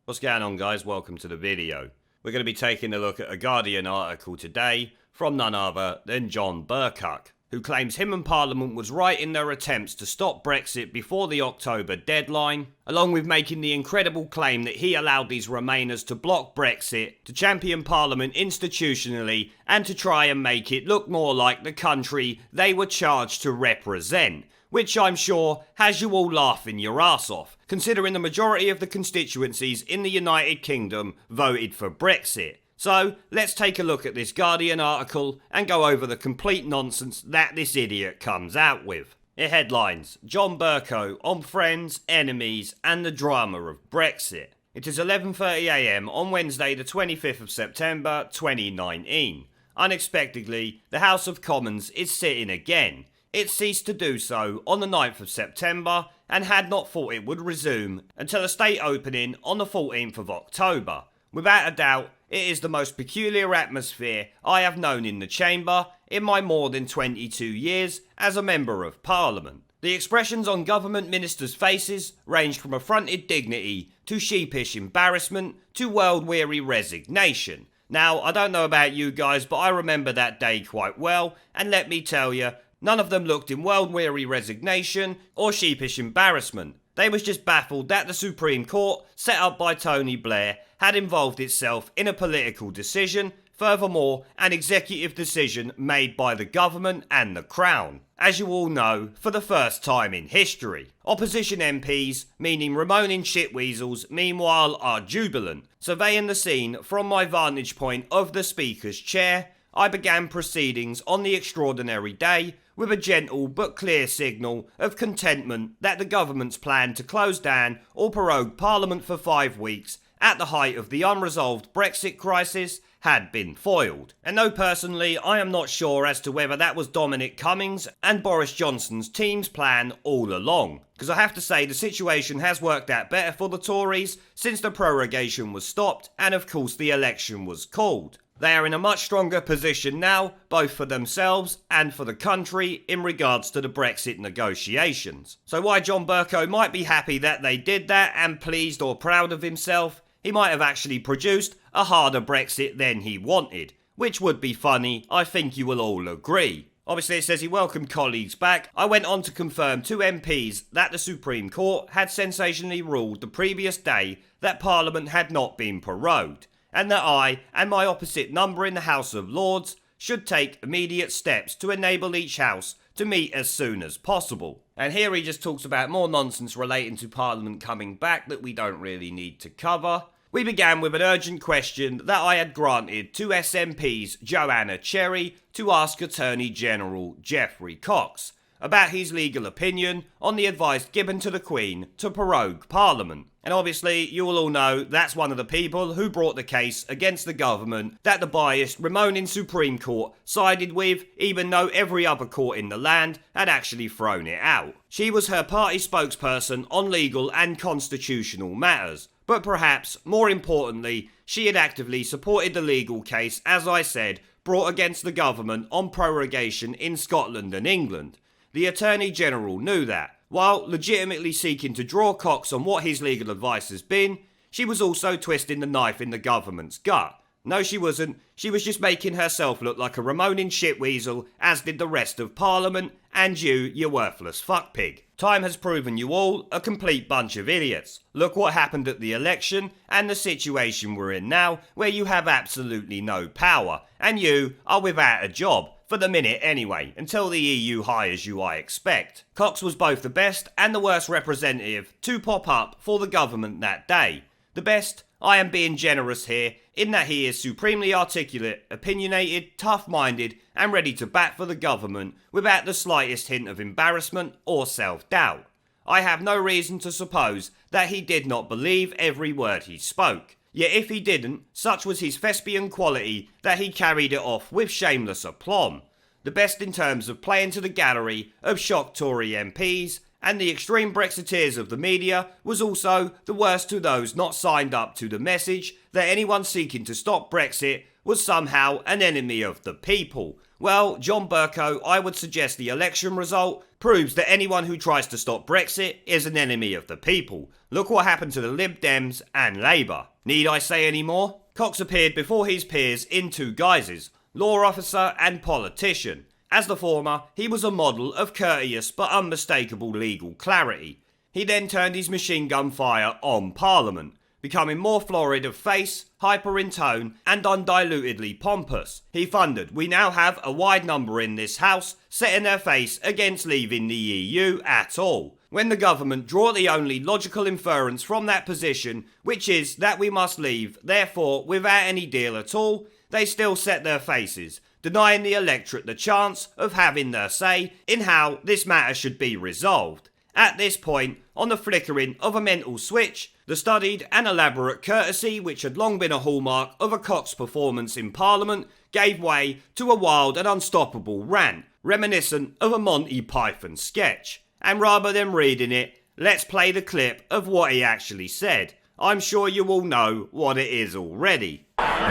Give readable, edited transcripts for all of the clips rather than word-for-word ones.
What's going on, guys? Welcome to the video. We're going to be taking a look at a Guardian article today from none other than John Bercow, who claims him and Parliament was right in their attempts to stop Brexit before the October deadline, along with making the incredible claim that he allowed these Remainers to block Brexit, to champion Parliament institutionally, and to try and make it look more like the country they were charged to represent. Which I'm sure has you all laughing your ass off, considering the majority of the constituencies in the United Kingdom voted for Brexit. So, let's take a look at this Guardian article and go over the complete nonsense that this idiot comes out with. It headlines, John Bercow on friends, enemies and the drama of Brexit. It is 11:30 AM on Wednesday the 25th of September 2019. Unexpectedly, the House of Commons is sitting again. It ceased to do so on the 9th of September and had not thought it would resume until a state opening on the 14th of October. Without a doubt, it is the most peculiar atmosphere I have known in the chamber in my more than 22 years as a Member of Parliament. The expressions on government ministers' faces ranged from affronted dignity to sheepish embarrassment to world-weary resignation. Now, I don't know about you guys, but I remember that day quite well, and let me tell you, none of them looked in world-weary resignation or sheepish embarrassment. They was just baffled that the Supreme Court, set up by Tony Blair, had involved itself in a political decision, furthermore, an executive decision made by the government and the Crown. As you all know, for the first time in history. Opposition MPs, meaning Remoaning shitweasels, meanwhile are jubilant. Surveying the scene from my vantage point of the Speaker's chair, I began proceedings on the extraordinary day with a gentle but clear signal of contentment that the government's plan to close down or prorogue Parliament for 5 weeks at the height of the unresolved Brexit crisis had been foiled. And though personally I am not sure as to whether that was Dominic Cummings and Boris Johnson's team's plan all along, because I have to say the situation has worked out better for the Tories since the prorogation was stopped and of course the election was called. They are in a much stronger position now, both for themselves and for the country, in regards to the Brexit negotiations. So while John Bercow might be happy that they did that and pleased or proud of himself, he might have actually produced a harder Brexit than he wanted, which would be funny, I think you will all agree. Obviously it says he welcomed colleagues back. I went on to confirm to MPs that the Supreme Court had sensationally ruled the previous day that Parliament had not been prorogued, and that I and my opposite number in the House of Lords should take immediate steps to enable each house to meet as soon as possible. And here he just talks about more nonsense relating to Parliament coming back that we don't really need to cover. We began with an urgent question that I had granted to SMPs Joanna Cherry to ask Attorney General Geoffrey Cox about his legal opinion on the advice given to the Queen to prorogue Parliament. And obviously, you will all know that's one of the people who brought the case against the government that the biased Remoaning Supreme Court sided with, even though every other court in the land had actually thrown it out. She was her party spokesperson on legal and constitutional matters, but perhaps, more importantly, she had actively supported the legal case, as I said, brought against the government on prorogation in Scotland and England. The Attorney General knew that. While legitimately seeking to draw Cox on what his legal advice has been, she was also twisting the knife in the government's gut. No, she wasn't. She was just making herself look like a Remoaning shitweasel, as did the rest of Parliament, and you worthless fuckpig. Time has proven you all a complete bunch of idiots. Look what happened at the election, and the situation we're in now, where you have absolutely no power, and you are without a job. For the minute anyway, until the EU hires you, I expect. Cox was both the best and the worst representative to pop up for the government that day. The best, I am being generous here, in that he is supremely articulate, opinionated, tough-minded, and ready to bat for the government without the slightest hint of embarrassment or self-doubt. I have no reason to suppose that he did not believe every word he spoke. Yet if he didn't, such was his thespian quality that he carried it off with shameless aplomb. The best in terms of playing to the gallery of shocked Tory MPs, and the extreme Brexiteers of the media was also the worst to those not signed up to the message that anyone seeking to stop Brexit was somehow an enemy of the people. Well, John Bercow, I would suggest the election result proves that anyone who tries to stop Brexit is an enemy of the people. Look what happened to the Lib Dems and Labour. Need I say any more? Cox appeared before his peers in two guises, law officer and politician. As the former, he was a model of courteous but unmistakable legal clarity. He then turned his machine gun fire on Parliament, becoming more florid of face, hyper in tone, and undilutedly pompous. He thundered, "We now have a wide number in this House setting their face against leaving the EU at all." When the government draw the only logical inference from that position, which is that we must leave, therefore, without any deal at all, they still set their faces, denying the electorate the chance of having their say in how this matter should be resolved. At this point, on the flickering of a mental switch, the studied and elaborate courtesy which had long been a hallmark of a Cox performance in Parliament gave way to a wild and unstoppable rant, reminiscent of a Monty Python sketch. And rather than reading it, let's play the clip of what he actually said. I'm sure you all know what it is already.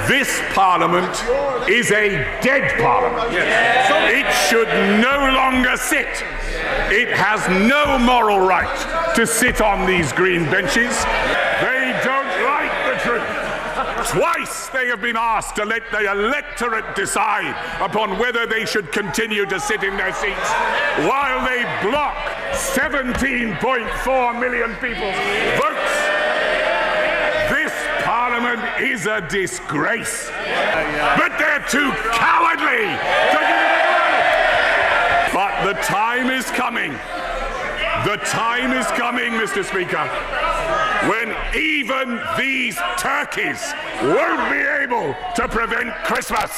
This Parliament is a dead Parliament. Yes. It should no longer sit. It has no moral right to sit on these green benches. They don't like the truth. Twice they have been asked to let the electorate decide upon whether they should continue to sit in their seats, while they block 17.4 million people's votes. This Parliament is a disgrace, but they're too cowardly to give it a go. But the time is coming. The time is coming, Mr. Speaker, when even these turkeys won't be able to prevent Christmas.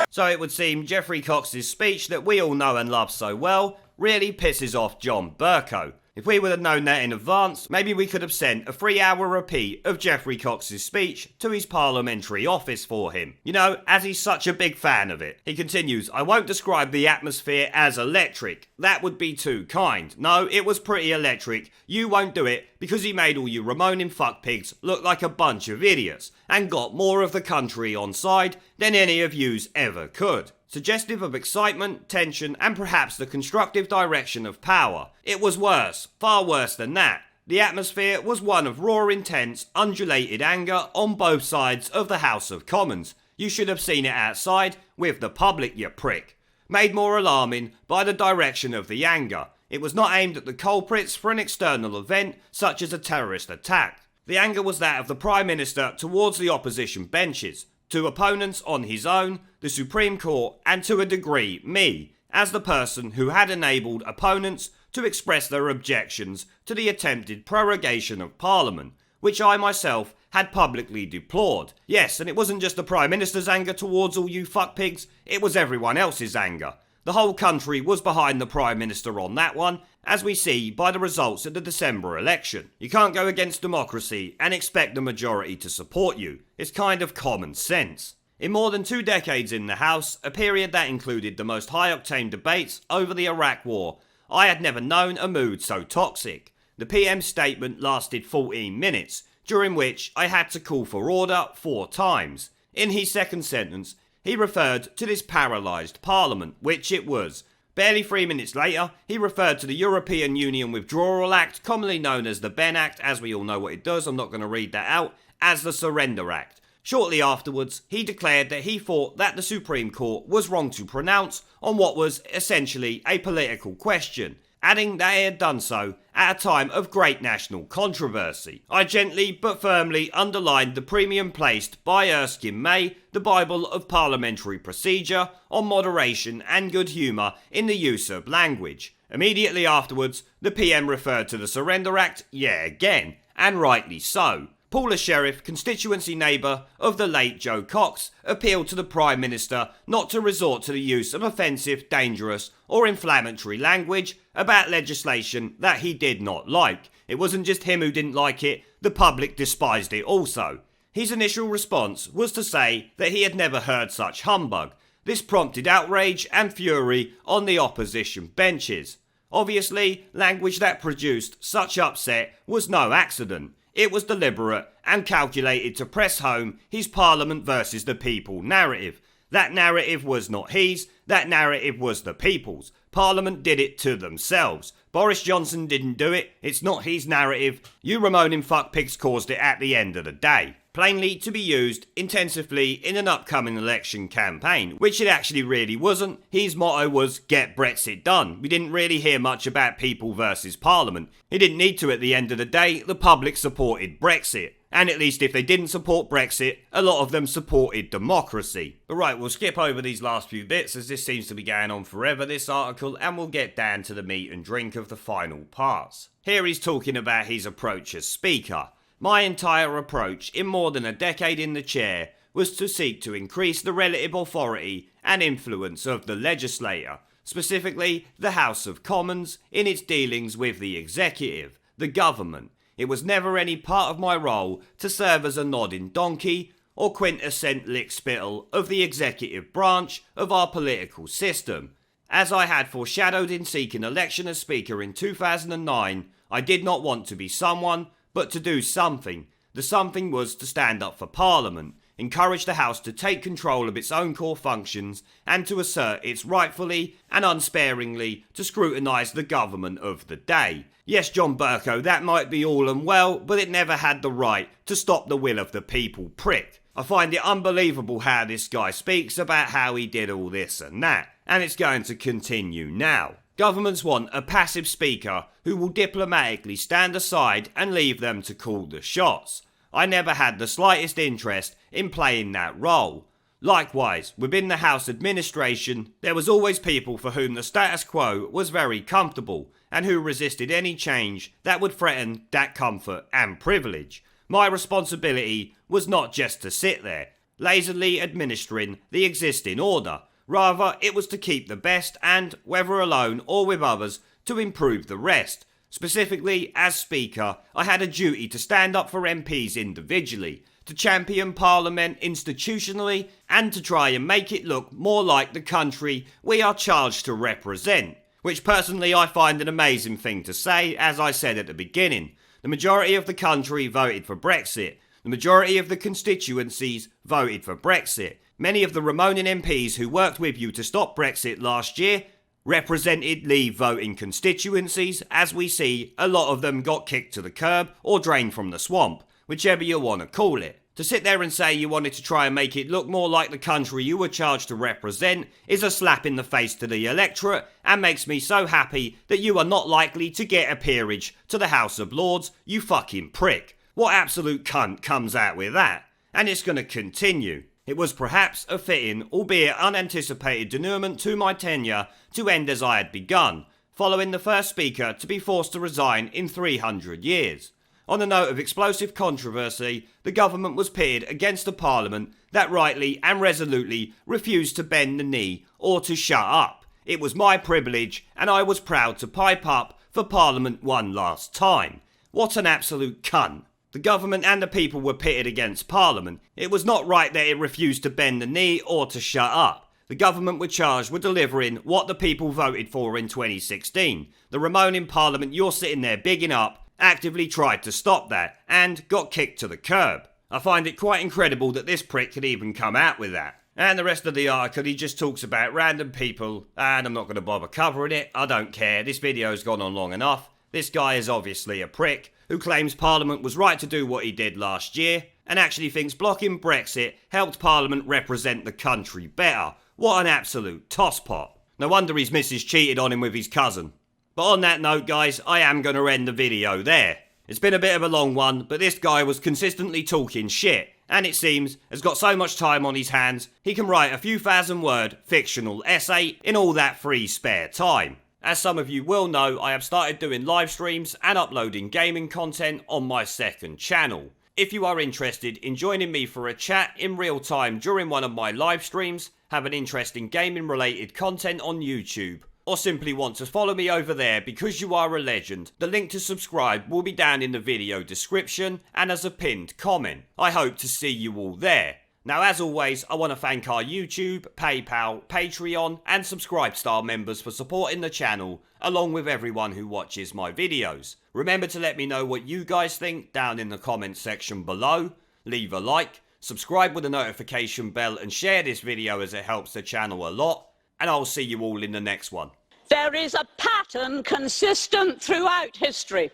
So it would seem Geoffrey Cox's speech that we all know and love so well really pisses off John Bercow. If we would have known that in advance, maybe we could have sent a 3-hour repeat of Geoffrey Cox's speech to his parliamentary office for him. You know, as he's such a big fan of it. He continues, "I won't describe the atmosphere as electric. That would be too kind. No, it was pretty electric. You won't do it because he made all you Remoaning fuckpigs look like a bunch of idiots and got more of the country on side than any of yous ever could. Suggestive of excitement, tension, and perhaps the constructive direction of power. It was worse, far worse than that. The atmosphere was one of raw, intense, undulated anger on both sides of the House of Commons. You should have seen it outside, with the public, you prick. Made more alarming by the direction of the anger. It was not aimed at the culprits for an external event, such as a terrorist attack. The anger was that of the Prime Minister towards the opposition benches, to opponents on his own, the Supreme Court, and to a degree me, as the person who had enabled opponents to express their objections to the attempted prorogation of Parliament, which I myself had publicly deplored. Yes, and it wasn't just the Prime Minister's anger towards all you fuckpigs, it was everyone else's anger. The whole country was behind the Prime Minister on that one, as we see by the results of the December election. You can't go against democracy and expect the majority to support you. It's kind of common sense. In more than 2 decades in the House, a period that included the most high-octane debates over the Iraq War, I had never known a mood so toxic. The PM's statement lasted 14 minutes, during which I had to call for order 4 times. In his second sentence, he referred to this paralysed Parliament, which it was. Barely 3 minutes later, he referred to the European Union Withdrawal Act, commonly known as the Ben Act, as we all know what it does, I'm not going to read that out, as the Surrender Act. Shortly afterwards, he declared that he thought that the Supreme Court was wrong to pronounce on what was essentially a political question, adding that he had done so at a time of great national controversy. I gently but firmly underlined the premium placed by Erskine May, the Bible of parliamentary procedure, on moderation and good humour in the use of language. Immediately afterwards, the PM referred to the Surrender Act, again, and rightly so. Paula Sheriff, constituency neighbour of the late Joe Cox, appealed to the Prime Minister not to resort to the use of offensive, dangerous or inflammatory language about legislation that he did not like. It wasn't just him who didn't like it, the public despised it also. His initial response was to say that he had never heard such humbug. This prompted outrage and fury on the opposition benches. Obviously, language that produced such upset was no accident. it was deliberate and calculated to press home his Parliament versus the people narrative. That narrative was not his, that narrative was the people's. Parliament did it to themselves. Boris Johnson didn't do it, it's not his narrative. You Remoaning fuckpigs caused it at the end of the day. Plainly to be used intensively in an upcoming election campaign, which it actually really wasn't. His motto was, get Brexit done. We didn't really hear much about people versus Parliament. He didn't need to at the end of the day, the public supported Brexit. And at least if they didn't support Brexit, a lot of them supported democracy. But right, we'll skip over these last few bits as this seems to be going on forever, this article, and we'll get down to the meat and drink of the final parts. Here he's talking about his approach as Speaker. My entire approach in more than a decade in the chair was to seek to increase the relative authority and influence of the legislator, specifically the House of Commons, in its dealings with the executive, the government. It was never any part of my role to serve as a nodding donkey or quintessent lickspittle of the executive branch of our political system. As I had foreshadowed in seeking election as Speaker in 2009, I did not want to be someone, but to do something. The something was to stand up for Parliament, encourage the House to take control of its own core functions, and to assert its rightfully and unsparingly to scrutinise the government of the day. Yes, John Bercow, that might be all and well, but it never had the right to stop the will of the people, prick. I find it unbelievable how this guy speaks about how he did all this and that, and it's going to continue now. Governments want a passive speaker who will diplomatically stand aside and leave them to call the shots. I never had the slightest interest in playing that role. Likewise, within the House administration, there was always people for whom the status quo was very comfortable and who resisted any change that would threaten that comfort and privilege. My responsibility was not just to sit there, lazily administering the existing order. Rather, it was to keep the best and, whether alone or with others, to improve the rest. Specifically, as Speaker, I had a duty to stand up for MPs individually, to champion Parliament institutionally, and to try and make it look more like the country we are charged to represent. Which personally I find an amazing thing to say, as I said at the beginning. The majority of the country voted for Brexit. The majority of the constituencies voted for Brexit. Many of the Remoaning MPs who worked with you to stop Brexit last year represented Leave voting constituencies. As we see, a lot of them got kicked to the curb or drained from the swamp, whichever you want to call it. To sit there and say you wanted to try and make it look more like the country you were charged to represent is a slap in the face to the electorate and makes me so happy that you are not likely to get a peerage to the House of Lords, you fucking prick. What absolute cunt comes out with that? And it's going to continue. It was perhaps a fitting, albeit unanticipated denouement to my tenure to end as I had begun, following the first Speaker to be forced to resign in 300 years. On the note of explosive controversy, the government was pitted against a Parliament that rightly and resolutely refused to bend the knee or to shut up. It was my privilege, and I was proud to pipe up for Parliament one last time. What an absolute cunt. The government and the people were pitted against Parliament. It was not right that it refused to bend the knee or to shut up. The government were charged with delivering what the people voted for in 2016. The Remoaning Parliament you're sitting there bigging up actively tried to stop that and got kicked to the curb. I find it quite incredible that this prick could even come out with that. And the rest of the article, he just talks about random people, and I'm not going to bother covering it. I don't care. This video's gone on long enough. This guy is obviously a prick who claims Parliament was right to do what he did last year and actually thinks blocking Brexit helped Parliament represent the country better. What an absolute tosspot. No wonder his missus cheated on him with his cousin. But on that note, guys, I am going to end the video there. It's been a bit of a long one, but this guy was consistently talking shit, and it seems has got so much time on his hands, he can write a few thousand-word fictional essay in all that free spare time. As some of you will know, I have started doing live streams and uploading gaming content on my second channel. If you are interested in joining me for a chat in real time during one of my live streams, have an interest in gaming related content on YouTube, or simply want to follow me over there because you are a legend, the link to subscribe will be down in the video description and as a pinned comment. I hope to see you all there. Now, as always, I want to thank our YouTube, PayPal, Patreon and Subscribe Star members for supporting the channel, along with everyone who watches my videos. Remember to let me know what you guys think down in the comments section below. Leave a like, subscribe with a notification bell and share this video as it helps the channel a lot. And I'll see you all in the next one. There is a pattern consistent throughout history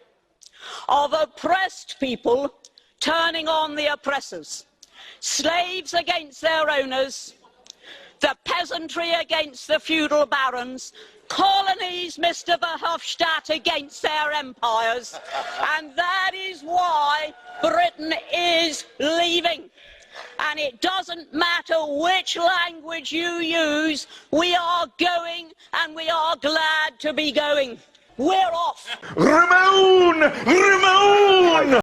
of oppressed people turning on the oppressors. Slaves against their owners, the peasantry against the feudal barons, colonies, Mr. Verhofstadt, against their empires. And that is why Britain is leaving. And it doesn't matter which language you use, we are going and we are glad to be going. We're off. Remoan!